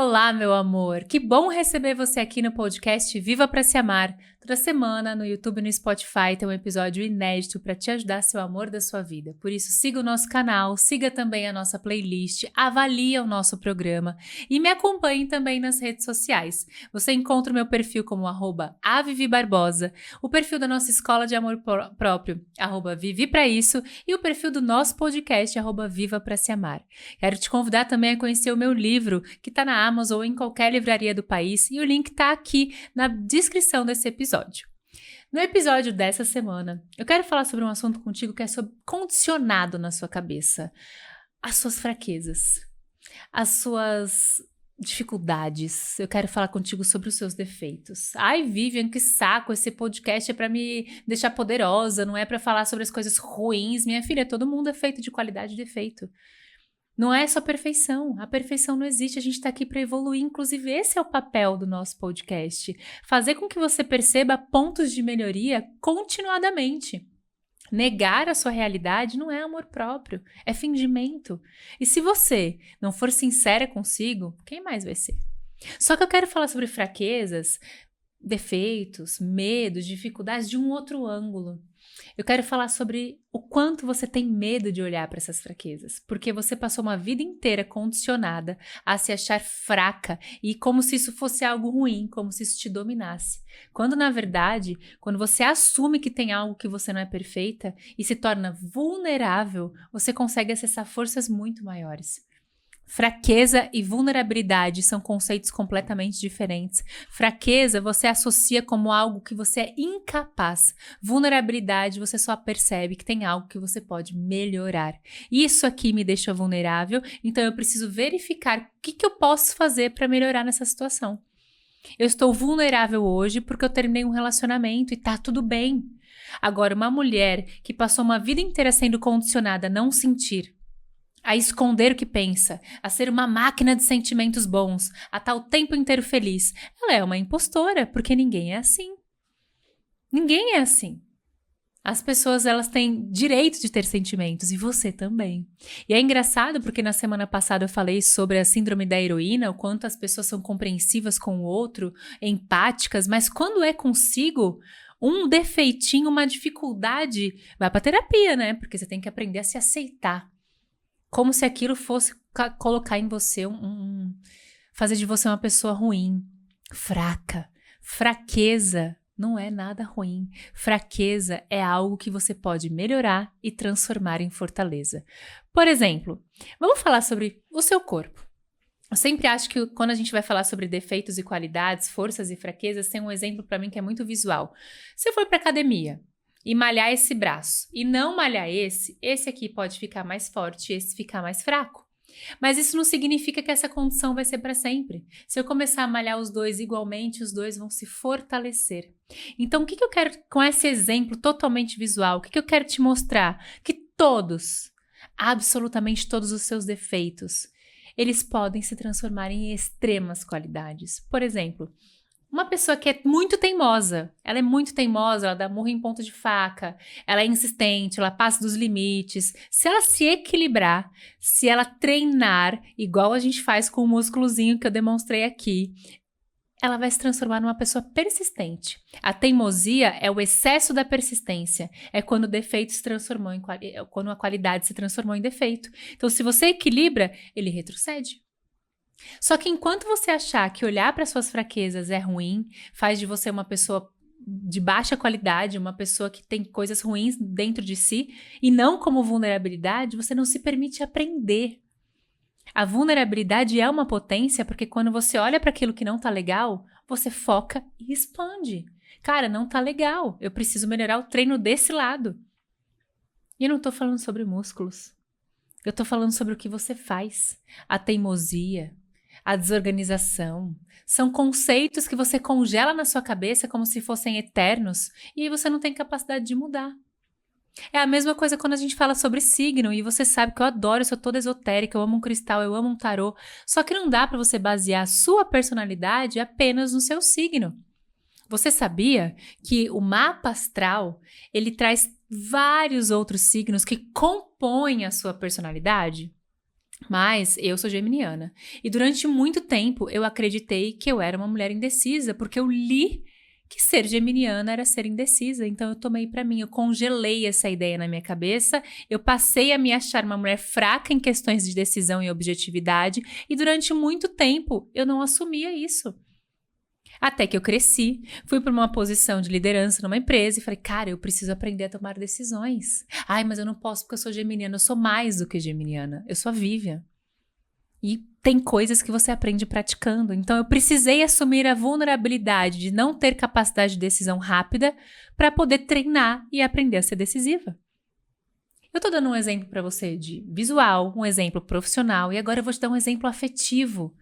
Olá, meu amor! Que bom receber você aqui no podcast Viva Pra Se Amar. Toda semana no YouTube e no Spotify tem um episódio inédito para te ajudar a ser o amor da sua vida. Por isso, siga o nosso canal, siga também a nossa playlist, avalie o nosso programa e me acompanhe também nas redes sociais. Você encontra o meu perfil como @avivibarbosa, o perfil da nossa Escola de Amor Próprio, @vivipraísso, e o perfil do nosso podcast, @Viva Pra Se Amar. Quero te convidar também a conhecer o meu livro, que está na Amazon ou em qualquer livraria do país, e o link está aqui na descrição desse episódio. No episódio dessa semana, eu quero falar sobre um assunto contigo que é sobre condicionado na sua cabeça. As suas fraquezas, as suas dificuldades. Eu quero falar contigo sobre os seus defeitos. Ai, Vivian, que saco, esse podcast é para me deixar poderosa, não é para falar sobre as coisas ruins. Minha filha, todo mundo é feito de qualidade e defeito. Não é só perfeição, a perfeição não existe, a gente está aqui para evoluir, inclusive esse é o papel do nosso podcast, fazer com que você perceba pontos de melhoria continuadamente. Negar a sua realidade não é amor próprio, é fingimento. E se você não for sincera consigo, quem mais vai ser? Só que eu quero falar sobre fraquezas, defeitos, medos, dificuldades de um outro ângulo. Eu quero falar sobre o quanto você tem medo de olhar para essas fraquezas, porque você passou uma vida inteira condicionada a se achar fraca e como se isso fosse algo ruim, como se isso te dominasse. Quando, na verdade, quando você assume que tem algo que você não é perfeita e se torna vulnerável, você consegue acessar forças muito maiores. Fraqueza e vulnerabilidade são conceitos completamente diferentes. Fraqueza você associa como algo que você é incapaz. Vulnerabilidade você só percebe que tem algo que você pode melhorar. Isso aqui me deixa vulnerável, então eu preciso verificar o que eu posso fazer para melhorar nessa situação. Eu estou vulnerável hoje porque eu terminei um relacionamento e tá tudo bem. Agora, uma mulher que passou uma vida inteira sendo condicionada a não sentir, a esconder o que pensa, a ser uma máquina de sentimentos bons, a estar o tempo inteiro feliz. Ela é uma impostora, porque ninguém é assim. Ninguém é assim. As pessoas, elas têm direito de ter sentimentos, e você também. E é engraçado porque na semana passada eu falei sobre a síndrome da heroína, o quanto as pessoas são compreensivas com o outro, empáticas, mas quando é consigo, um defeitinho, uma dificuldade, vai pra terapia, né? Porque você tem que aprender a se aceitar. Como se aquilo fosse colocar em você fazer de você uma pessoa ruim, fraca. Fraqueza não é nada ruim. Fraqueza é algo que você pode melhorar e transformar em fortaleza. Por exemplo, vamos falar sobre o seu corpo. Eu sempre acho que quando a gente vai falar sobre defeitos e qualidades, forças e fraquezas, tem um exemplo para mim que é muito visual. Se eu for para academia e malhar esse braço, e não malhar esse aqui pode ficar mais forte e esse ficar mais fraco. Mas isso não significa que essa condição vai ser para sempre. Se eu começar a malhar os dois igualmente, os dois vão se fortalecer. Então, o que eu quero com esse exemplo totalmente visual? O que eu quero te mostrar? Que todos, absolutamente todos os seus defeitos, eles podem se transformar em extremas qualidades. Por exemplo, uma pessoa que é muito teimosa, ela dá murro em ponta de faca, ela é insistente, ela passa dos limites. Se ela se equilibrar, se ela treinar, igual a gente faz com o músculozinho que eu demonstrei aqui, ela vai se transformar numa pessoa persistente. A teimosia é o excesso da persistência, é quando o defeito se transformou quando a qualidade se transformou em defeito. Então, se você equilibra, ele retrocede. Só que enquanto você achar que olhar para suas fraquezas é ruim, faz de você uma pessoa de baixa qualidade, uma pessoa que tem coisas ruins dentro de si, e não como vulnerabilidade, você não se permite aprender. A vulnerabilidade é uma potência porque quando você olha para aquilo que não tá legal, você foca e expande. Cara, não tá legal, eu preciso melhorar o treino desse lado. E eu não tô falando sobre músculos. Eu tô falando sobre o que você faz, a teimosia, a desorganização. São conceitos que você congela na sua cabeça como se fossem eternos e aí você não tem capacidade de mudar. É a mesma coisa quando a gente fala sobre signo, e você sabe que eu adoro, eu sou toda esotérica, eu amo um cristal, eu amo um tarô, só que não dá para você basear a sua personalidade apenas no seu signo. Você sabia que o mapa astral, ele traz vários outros signos que compõem a sua personalidade? Mas eu sou geminiana. E durante muito tempo eu acreditei que eu era uma mulher indecisa, porque eu li que ser geminiana era ser indecisa. Então eu tomei pra mim, eu congelei essa ideia na minha cabeça, eu passei a me achar uma mulher fraca em questões de decisão e objetividade, e durante muito tempo eu não assumia isso. Até que eu cresci, fui para uma posição de liderança numa empresa e falei, cara, eu preciso aprender a tomar decisões. Ai, mas eu não posso porque eu sou geminiana. Eu sou mais do que geminiana. Eu sou a Vivian. E tem coisas que você aprende praticando. Então eu precisei assumir a vulnerabilidade de não ter capacidade de decisão rápida para poder treinar e aprender a ser decisiva. Eu tô dando um exemplo para você de visual, um exemplo profissional e agora eu vou te dar um exemplo afetivo.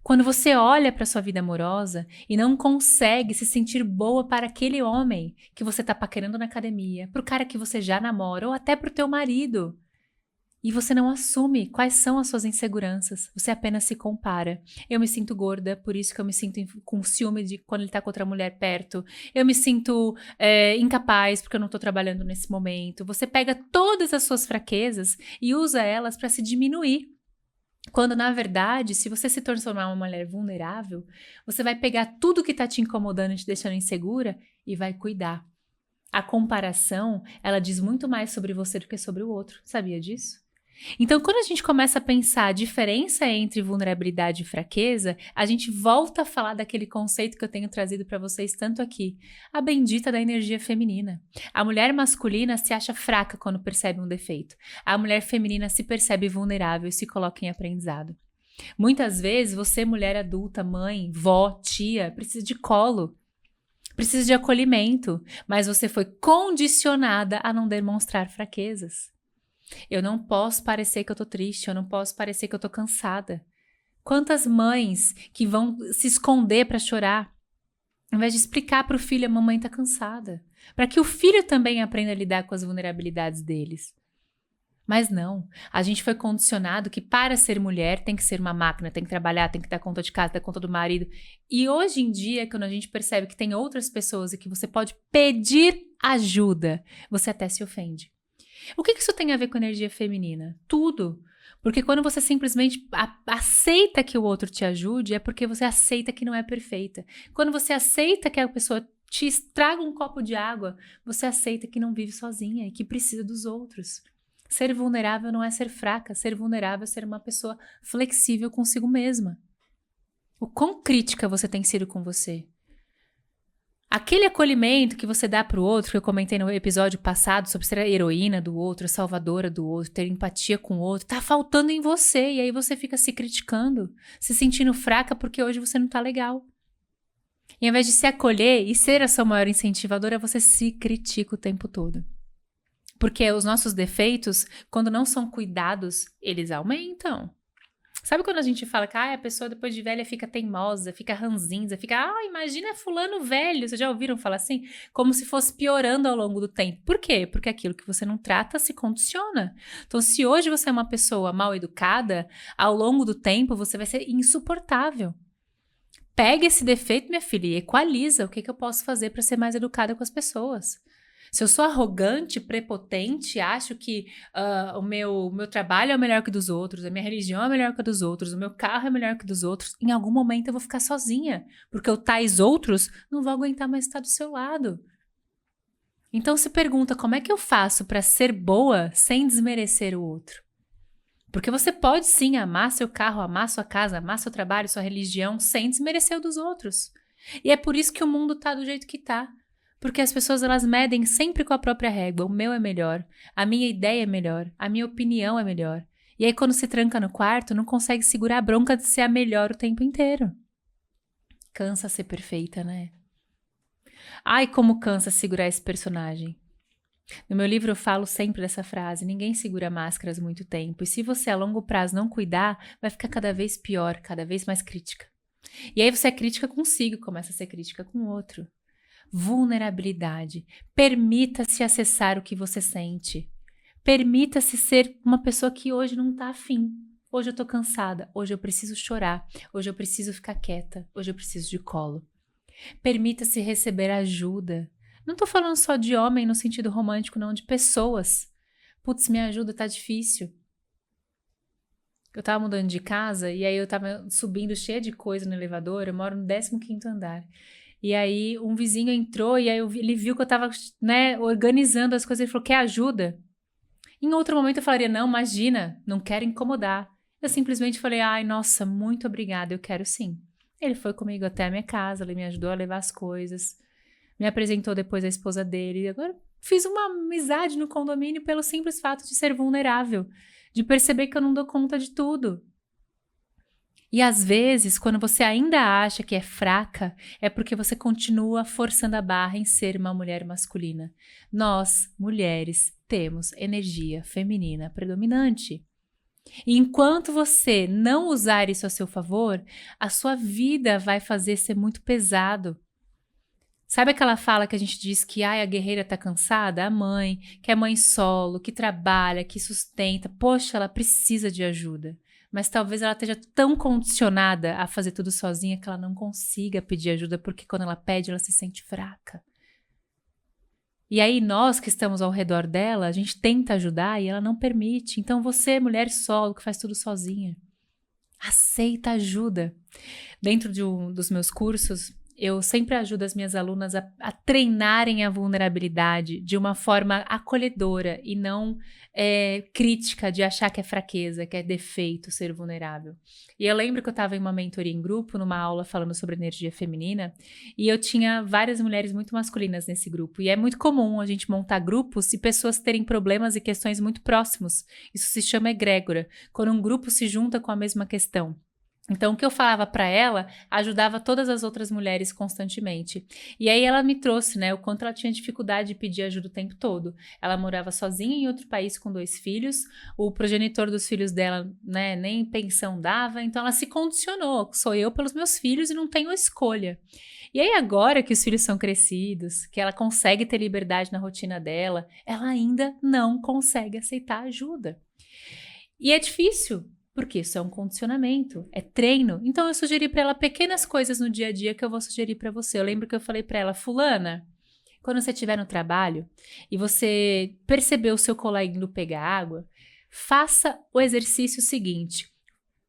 Quando você olha para sua vida amorosa e não consegue se sentir boa para aquele homem que você tá paquerando na academia, pro cara que você já namora ou até pro teu marido, e você não assume quais são as suas inseguranças, você apenas se compara. Eu me sinto gorda, por isso que eu me sinto com ciúme de quando ele tá com outra mulher perto. Eu me sinto incapaz porque eu não tô trabalhando nesse momento. Você pega todas as suas fraquezas e usa elas para se diminuir. Quando, na verdade, se você se transformar uma mulher vulnerável, você vai pegar tudo que tá te incomodando e te deixando insegura e vai cuidar. A comparação, ela diz muito mais sobre você do que sobre o outro. Sabia disso? Então, quando a gente começa a pensar a diferença entre vulnerabilidade e fraqueza, a gente volta a falar daquele conceito que eu tenho trazido para vocês tanto aqui, a bendita da energia feminina. A mulher masculina se acha fraca quando percebe um defeito. A mulher feminina se percebe vulnerável e se coloca em aprendizado. Muitas vezes, você, mulher adulta, mãe, vó, tia, precisa de colo, precisa de acolhimento, mas você foi condicionada a não demonstrar fraquezas. Eu não posso parecer que eu tô triste, eu não posso parecer que eu tô cansada. Quantas mães que vão se esconder pra chorar, ao invés de explicar pro filho, a mamãe tá cansada, para que o filho também aprenda a lidar com as vulnerabilidades deles. Mas não, a gente foi condicionado que para ser mulher tem que ser uma máquina, tem que trabalhar, tem que dar conta de casa, dar conta do marido. E hoje em dia, quando a gente percebe que tem outras pessoas e que você pode pedir ajuda, você até se ofende. O que isso tem a ver com energia feminina? Tudo. Porque quando você simplesmente aceita que o outro te ajude, é porque você aceita que não é perfeita. Quando você aceita que a pessoa te estraga um copo de água, você aceita que não vive sozinha e que precisa dos outros. Ser vulnerável não é ser fraca, ser vulnerável é ser uma pessoa flexível consigo mesma. O quão crítica você tem sido com você? Aquele acolhimento que você dá pro outro, que eu comentei no episódio passado sobre ser a heroína do outro, a salvadora do outro, ter empatia com o outro, tá faltando em você. E aí você fica se criticando, se sentindo fraca porque hoje você não tá legal. E ao invés de se acolher e ser a sua maior incentivadora, você se critica o tempo todo. Porque os nossos defeitos, quando não são cuidados, eles aumentam. Sabe quando a gente fala que a pessoa depois de velha fica teimosa, fica ranzinza, fica, imagina fulano velho, vocês já ouviram falar assim? Como se fosse piorando ao longo do tempo. Por quê? Porque aquilo que você não trata se condiciona. Então, se hoje você é uma pessoa mal educada, ao longo do tempo você vai ser insuportável. Pega esse defeito, minha filha, e equaliza. O que eu posso fazer para ser mais educada com as pessoas? Se eu sou arrogante, prepotente, acho que o meu trabalho é melhor que o dos outros, a minha religião é melhor que a dos outros, o meu carro é melhor que o dos outros, em algum momento eu vou ficar sozinha, porque os tais outros não vão aguentar mais estar do seu lado. Então se pergunta, como é que eu faço para ser boa sem desmerecer o outro? Porque você pode sim amar seu carro, amar sua casa, amar seu trabalho, sua religião, sem desmerecer o dos outros. E é por isso que o mundo tá do jeito que tá. Porque as pessoas, elas medem sempre com a própria régua. O meu é melhor, a minha ideia é melhor, a minha opinião é melhor. E aí quando se tranca no quarto, não consegue segurar a bronca de ser a melhor o tempo inteiro. Cansa ser perfeita, né? Ai, como cansa segurar esse personagem. No meu livro eu falo sempre dessa frase, ninguém segura máscaras muito tempo. E se você a longo prazo não cuidar, vai ficar cada vez pior, cada vez mais crítica. E aí você é crítica consigo, começa a ser crítica com o outro. Vulnerabilidade. Permita-se acessar o que você sente. Permita-se ser uma pessoa que hoje não tá afim. Hoje eu tô cansada, hoje eu preciso chorar, hoje eu preciso ficar quieta, hoje eu preciso de colo. Permita-se receber ajuda. Não tô falando só de homem no sentido romântico, não, de pessoas. Putz, me ajuda, tá difícil. Eu tava mudando de casa e aí eu tava subindo cheia de coisa no elevador, eu moro no 15º andar. E aí um vizinho entrou e aí ele viu que eu tava, né, organizando as coisas, ele falou, quer ajuda? Em outro momento eu falaria, não, imagina, não quero incomodar. Eu simplesmente falei, ai, nossa, muito obrigada, eu quero sim. Ele foi comigo até a minha casa, ele me ajudou a levar as coisas, me apresentou depois a esposa dele. Agora fiz uma amizade no condomínio pelo simples fato de ser vulnerável, de perceber que eu não dou conta de tudo. E às vezes, quando você ainda acha que é fraca, é porque você continua forçando a barra em ser uma mulher masculina. Nós, mulheres, temos energia feminina predominante. E enquanto você não usar isso a seu favor, a sua vida vai fazer ser muito pesado. Sabe aquela fala que a gente diz que a guerreira tá cansada? A mãe, que é mãe solo, que trabalha, que sustenta. Poxa, ela precisa de ajuda. Mas talvez ela esteja tão condicionada a fazer tudo sozinha que ela não consiga pedir ajuda, porque quando ela pede, ela se sente fraca. E aí nós que estamos ao redor dela, a gente tenta ajudar e ela não permite. Então você, mulher solo, que faz tudo sozinha, aceita ajuda. Dentro dos meus cursos, eu sempre ajudo as minhas alunas a treinarem a vulnerabilidade de uma forma acolhedora e não crítica de achar que é fraqueza, que é defeito ser vulnerável. E eu lembro que eu estava em uma mentoria em grupo, numa aula falando sobre energia feminina, e eu tinha várias mulheres muito masculinas nesse grupo. E é muito comum a gente montar grupos e pessoas terem problemas e questões muito próximos. Isso se chama egrégora, quando um grupo se junta com a mesma questão. Então, o que eu falava para ela ajudava todas as outras mulheres constantemente. E aí ela me trouxe, né, o quanto ela tinha dificuldade de pedir ajuda o tempo todo. Ela morava sozinha em outro país com 2 filhos, o progenitor dos filhos dela, né, nem pensão dava, então ela se condicionou, sou eu pelos meus filhos e não tenho escolha. E aí agora que os filhos são crescidos, que ela consegue ter liberdade na rotina dela, ela ainda não consegue aceitar ajuda. E é difícil, porque isso é um condicionamento, é treino. Então eu sugeri para ela pequenas coisas no dia a dia que eu vou sugerir para você. Eu lembro que eu falei para ela, fulana, quando você estiver no trabalho e você perceber o seu colega indo pegar água, faça o exercício seguinte.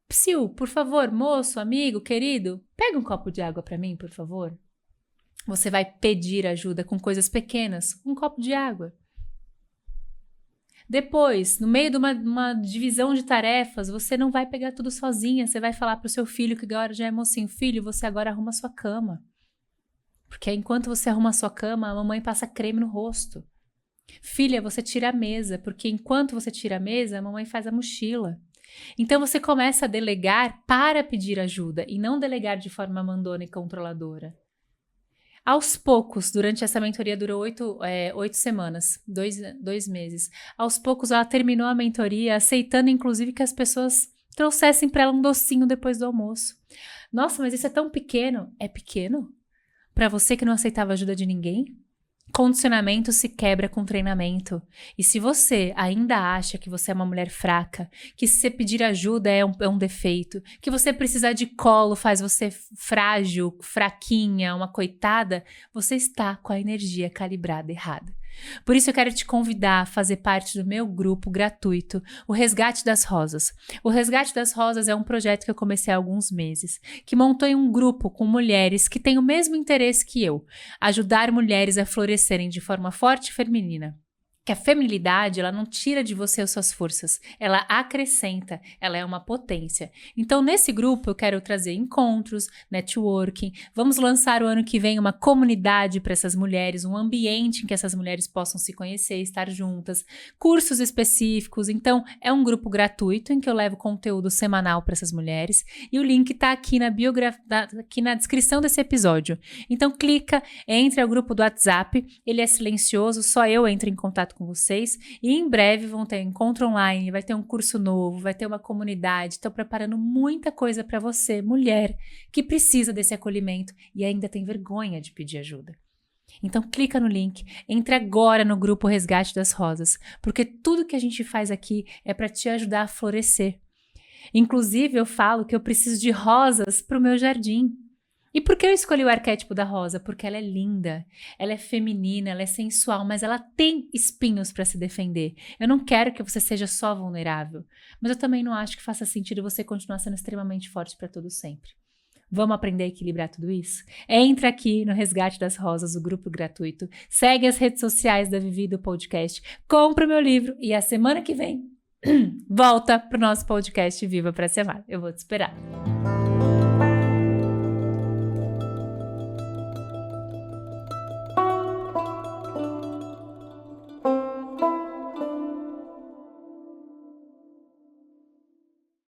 Psiu, por favor, moço, amigo, querido, pega um copo de água para mim, por favor. Você vai pedir ajuda com coisas pequenas, um copo de água. Depois, no meio de uma divisão de tarefas, você não vai pegar tudo sozinha. Você vai falar para o seu filho que agora já é mocinho. Filho, você agora arruma a sua cama. Porque enquanto você arruma a sua cama, a mamãe passa creme no rosto. Filha, você tira a mesa. Porque enquanto você tira a mesa, a mamãe faz a mochila. Então você começa a delegar para pedir ajuda e não delegar de forma mandona e controladora. Aos poucos, durante essa mentoria durou 8 semanas, 2 meses. Aos poucos ela terminou a mentoria aceitando inclusive que as pessoas trouxessem para ela um docinho depois do almoço. Nossa, mas isso é tão pequeno. É pequeno? Para você que não aceitava ajuda de ninguém? Condicionamento se quebra com treinamento. E se você ainda acha que você é uma mulher fraca, que se você pedir ajuda é um defeito, que você precisar de colo faz você frágil, fraquinha, uma coitada, você está com a energia calibrada errada. Por isso eu quero te convidar a fazer parte do meu grupo gratuito, o Resgate das Rosas. O Resgate das Rosas é um projeto que eu comecei há alguns meses, que montou em um grupo com mulheres que têm o mesmo interesse que eu, ajudar mulheres a florescerem de forma forte e feminina. Que a feminilidade, ela não tira de você as suas forças, ela acrescenta, ela é uma potência. Então, nesse grupo, eu quero trazer encontros, networking, vamos lançar o ano que vem uma comunidade para essas mulheres, um ambiente em que essas mulheres possam se conhecer, estar juntas, cursos específicos. Então, é um grupo gratuito em que eu levo conteúdo semanal para essas mulheres e o link está aqui aqui na descrição desse episódio. Então, clica, entre ao grupo do WhatsApp, ele é silencioso, só eu entro em contato com vocês e em breve vão ter um encontro online, vai ter um curso novo, vai ter uma comunidade. Estou preparando muita coisa para você, mulher, que precisa desse acolhimento e ainda tem vergonha de pedir ajuda. Então clica no link, entre agora no grupo Resgate das Rosas, porque tudo que a gente faz aqui é para te ajudar a florescer. Inclusive eu falo que eu preciso de rosas para o meu jardim. E por que eu escolhi o arquétipo da rosa? Porque ela é linda, ela é feminina, ela é sensual, mas ela tem espinhos para se defender. Eu não quero que você seja só vulnerável, mas eu também não acho que faça sentido você continuar sendo extremamente forte para todo sempre. Vamos aprender a equilibrar tudo isso? Entra aqui no Resgate das Rosas, o grupo gratuito, segue as redes sociais da Vivi do podcast, compra o meu livro e a semana que vem volta pro nosso podcast Viva para Se Amar. Eu vou te esperar.